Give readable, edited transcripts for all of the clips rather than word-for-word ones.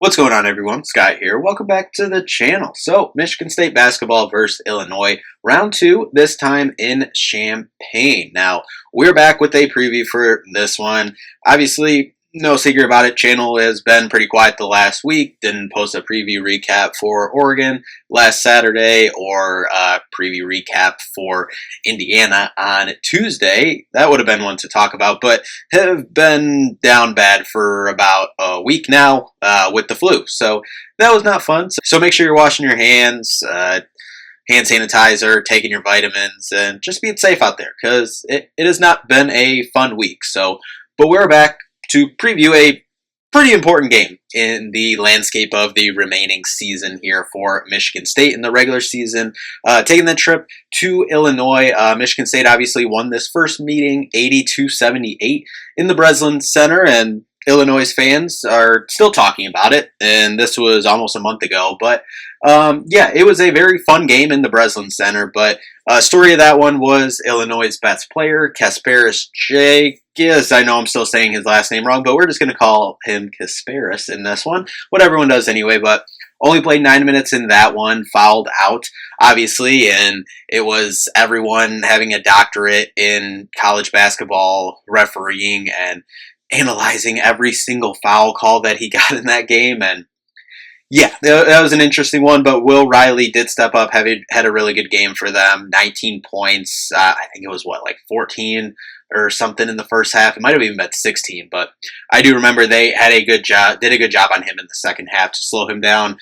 What's going on, everyone? Scott here. Welcome back to the channel. So, Michigan State basketball versus Illinois, round two, this time in Champaign. Now, we're back with a preview for this one. Obviously, no secret about it, channel has been pretty quiet the last week. Didn't post a preview recap for Oregon last Saturday or a preview recap for Indiana on Tuesday. That would have been one to talk about, but have been down bad for about a week now with the flu. So that was not fun. So make sure you're washing your hands, hand sanitizer, taking your vitamins, and just being safe out there because it has not been a fun week. But we're back to preview a pretty important game in the landscape of the remaining season here for Michigan State in the regular season. Taking the trip to Illinois, Michigan State obviously won this first meeting 82-78 in the Breslin Center, and Illinois fans are still talking about it, and this was almost a month ago. But yeah, it was a very fun game in the Breslin Center, but story of that one was Illinois' best player, Kasparis J. Yes, I know I'm still saying his last name wrong, but we're just going to call him Kasparis in this one. What everyone does anyway, but only played 9 minutes in that one, fouled out, obviously, and it was everyone having a doctorate in college basketball refereeing and analyzing every single foul call that he got in that game. And yeah, that was an interesting one, but Will Riley did step up, had a really good game for them. 19 points. I think it was, 14 or something in the first half. It might have even been 16, but I do remember they had a good job, did a good job on him in the second half to slow him down.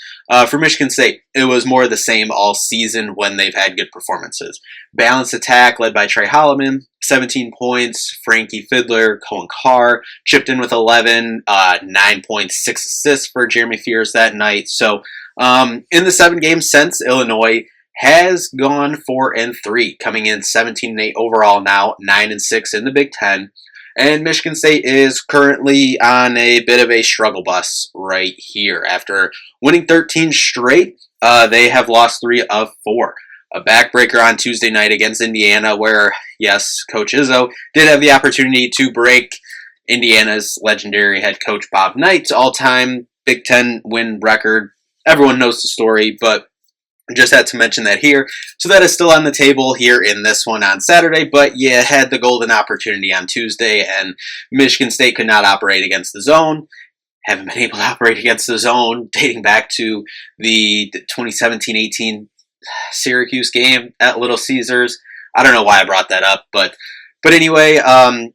For Michigan State, it was more of the same all season when they've had good performances. Balanced attack led by Trey Holloman, 17 points. Frankie Fiddler, Cohen Carr chipped in with 11, 9 points, 6 assists for Jeremy Fears that night. So in the 7 games since, Illinois has gone 4-3, coming in 17-8 overall now, 9-6 in the Big Ten. And Michigan State is currently on a bit of a struggle bus right here. After winning 13 straight, they have lost 3 of 4. A backbreaker on Tuesday night against Indiana where, yes, Coach Izzo did have the opportunity to break Indiana's legendary head coach Bob Knight's all-time Big Ten win record. Everyone knows the story, but just had to mention that here. So that is still on the table here in this one on Saturday, but you had the golden opportunity on Tuesday, and Michigan State could not operate against the zone. Haven't been able to operate against the zone dating back to the 2017-18 Syracuse game at Little Caesars. I don't know why I brought that up, but anyway, kind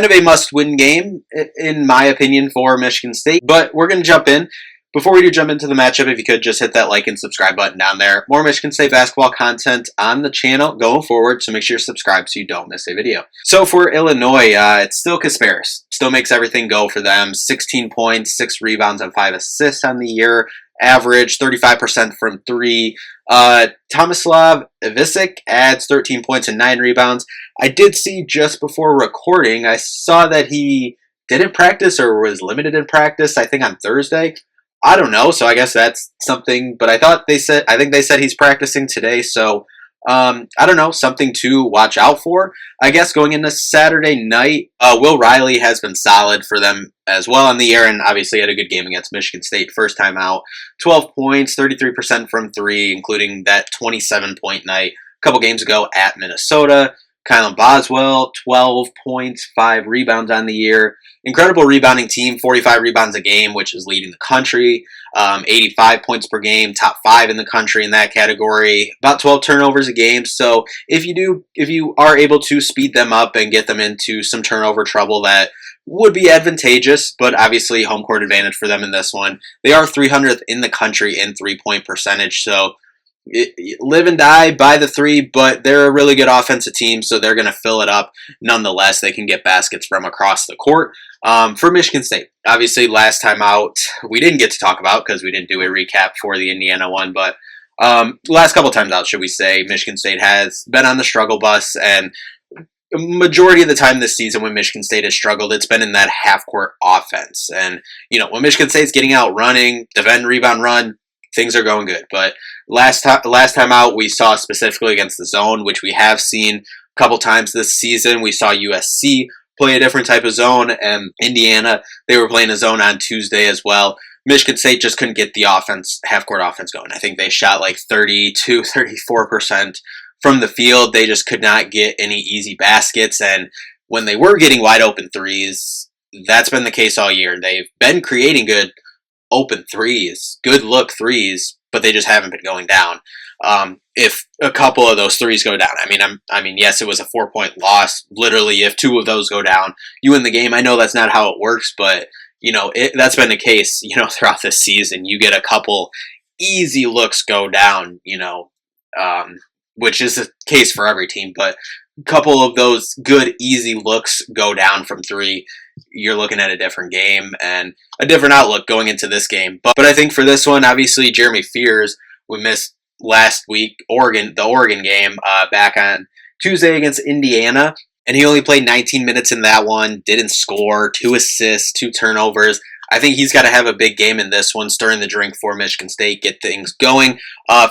of a must-win game, in my opinion, for Michigan State. But we're going to jump in. Before we do jump into the matchup, if you could just hit that like and subscribe button down there. More Michigan State basketball content on the channel going forward, so make sure you're subscribed so you don't miss a video. So for Illinois, it's still Kasparis. Still makes everything go for them. 16 points, 6 rebounds, and 5 assists on the year. Average 35% from 3. Tomislav Ivisic adds 13 points and 9 rebounds. I did see just before recording, I saw that he didn't practice or was limited in practice, I think on Thursday. I don't know, so I guess that's something, but I think they said he's practicing today, so I don't know, something to watch out for. I guess going into Saturday night, Will Riley has been solid for them as well on the year, and obviously had a good game against Michigan State first time out. 12 points, 33% from 3, including that 27-point night a couple games ago at Minnesota. Kylan Boswell, 12 points, 5 rebounds on the year. Incredible rebounding team, 45 rebounds a game, which is leading the country. 85 points per game, top 5 in the country in that category. About 12 turnovers a game. So if you are able to speed them up and get them into some turnover trouble, that would be advantageous, but obviously home court advantage for them in this one. They are 300th in the country in 3-point percentage, so live and die by the 3, but they're a really good offensive team, so they're going to fill it up. Nonetheless, they can get baskets from across the court. For Michigan State, obviously last time out, we didn't get to talk about because we didn't do a recap for the Indiana one, but last couple times out, should we say, Michigan State has been on the struggle bus, and majority of the time this season when Michigan State has struggled, it's been in that half-court offense. And, when Michigan State's getting out running, defend, rebound, run, things are going good. But last time out, we saw specifically against the zone, which we have seen a couple times this season. We saw USC play a different type of zone, and Indiana, they were playing a zone on Tuesday as well. Michigan State just couldn't get the offense, half-court offense going. I think they shot like 32, 34% from the field. They just could not get any easy baskets. And when they were getting wide open threes, that's been the case all year. They've been creating good open threes, good look threes, but they just haven't been going down. If a couple of those threes go down, yes, it was a 4-point loss. Literally, if 2 of those go down, you win the game. I know that's not how it works, but that's been the case, throughout this season. You get a couple easy looks go down, which is the case for every team, but a couple of those good, easy looks go down from 3, you're looking at a different game and a different outlook going into this game. But I think for this one, obviously, Jeremy Fears, we missed last week, the Oregon game, back on Tuesday against Indiana. And he only played 19 minutes in that one, didn't score, 2 assists, 2 turnovers. I think he's got to have a big game in this one, stirring the drink for Michigan State, get things going.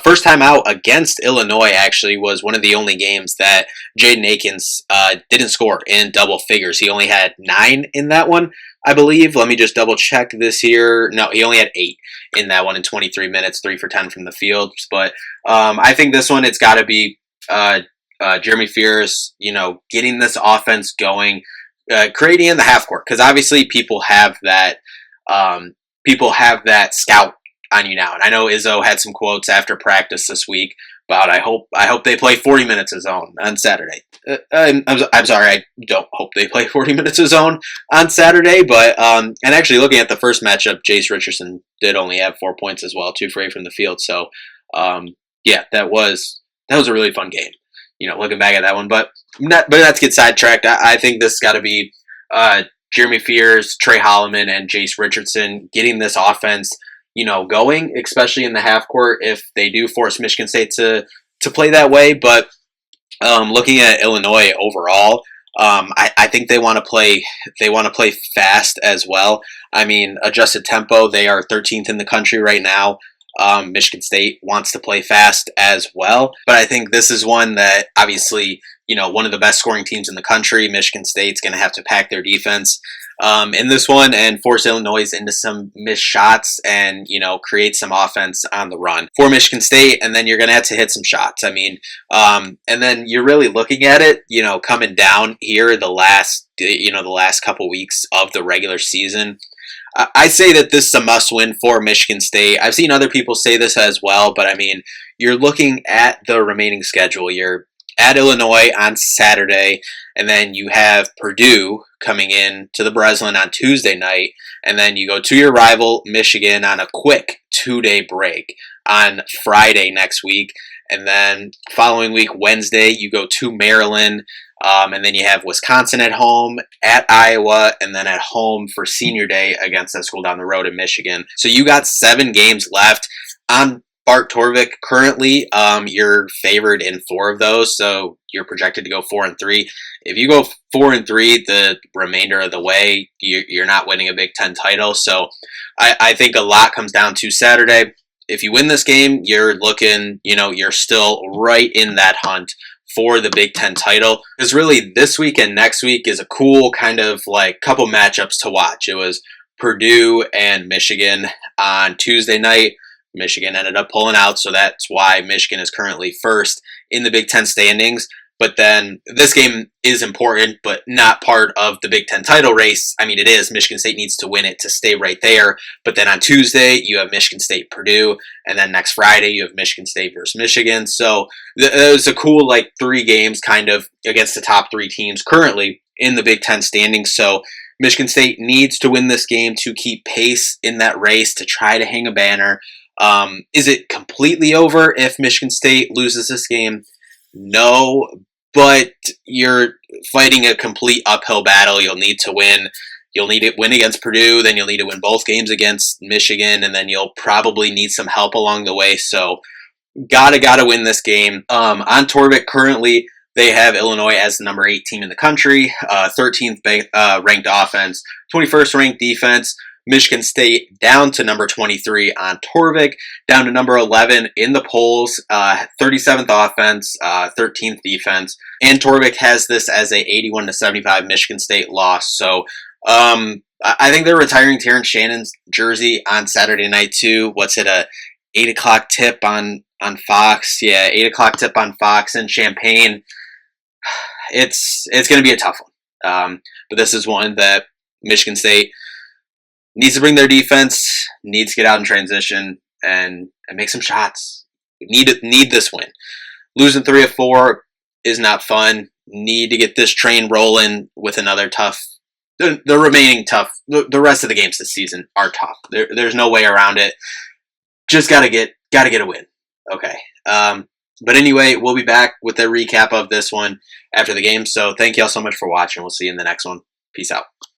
First time out against Illinois, actually, was one of the only games that Jaden Akins didn't score in double figures. He only had 9 in that one, I believe. Let me just double check this here. No, he only had 8 in that one in 23 minutes, 3 for 10 from the field. But I think this one, it's got to be Jeremy Fears, getting this offense going, creating in the half court, because obviously people have that scout on you now. And I know Izzo had some quotes after practice this week about I hope they play 40 minutes of zone on Saturday. I'm sorry, I don't hope they play 40 minutes of zone on Saturday, but and actually looking at the first matchup, Jace Richardson did only have 4 points as well, 2 for 8 from the field. So that was a really fun game. Looking back at that one, but let's get sidetracked. I think this got to be Jeremy Fears, Trey Holloman, and Jace Richardson getting this offense, going, especially in the half court if they do force Michigan State to play that way. But looking at Illinois overall, I think they want to play. They want to play fast as well. Adjusted tempo. They are 13th in the country right now. Michigan State wants to play fast as well, but I think this is one that obviously, one of the best scoring teams in the country. Michigan State's going to have to pack their defense in this one and force Illinois into some missed shots and, create some offense on the run for Michigan State. And then you're going to have to hit some shots. And then you're really looking at it, coming down here the last couple weeks of the regular season. I say that this is a must-win for Michigan State. I've seen other people say this as well, but you're looking at the remaining schedule. You're at Illinois on Saturday, and then you have Purdue coming in to the Breslin on Tuesday night, and then you go to your rival, Michigan, on a quick 2-day break on Friday next week, and then following week, Wednesday, you go to Maryland, and then you have Wisconsin at home, at Iowa, and then at home for senior day against that school down the road in Michigan. So you got 7 games left on Bart Torvik. Currently, you're favored in 4 of those, so you're projected to go 4-3. If you go 4-3 the remainder of the way, you're not winning a Big Ten title. So I think a lot comes down to Saturday. If you win this game, you're looking, you're still right in that hunt for the Big Ten title. Because really this week and next week is a cool kind of couple matchups to watch. It was Purdue and Michigan on Tuesday night. Michigan ended up pulling out, so that's why Michigan is currently first in the Big Ten standings. But then this game is important, but not part of the Big Ten title race. It is. Michigan State needs to win it to stay right there. But then on Tuesday, you have Michigan State, Purdue. And then next Friday, you have Michigan State versus Michigan. So it was a cool 3 games kind of against the top 3 teams currently in the Big Ten standings. So Michigan State needs to win this game to keep pace in that race to try to hang a banner. Is it completely over if Michigan State loses this game? No, but you're fighting a complete uphill battle. You'll need to win. You'll need to win against Purdue, then you'll need to win both games against Michigan, and then you'll probably need some help along the way. So gotta win this game. On Torvik currently, they have Illinois as the number 8 team in the country, 13th ranked offense, 21st ranked defense. Michigan State down to number 23 on Torvik, down to number 11 in the polls, 37th offense, 13th defense, and Torvik has this as a 81-75 Michigan State loss. So I think they're retiring Terrence Shannon's jersey on Saturday night too. What's it, a 8 o'clock tip on Fox? Yeah, 8 o'clock tip on Fox in Champaign. It's going to be a tough one. But this is one that Michigan State needs to bring their defense, needs to get out in transition and make some shots. Need this win. Losing 3 of 4 is not fun. Need to get this train rolling with another tough. The remaining tough. The rest of the games this season are tough. There's no way around it. Just gotta get a win. Okay. But anyway, we'll be back with a recap of this one after the game. So thank you all so much for watching. We'll see you in the next one. Peace out.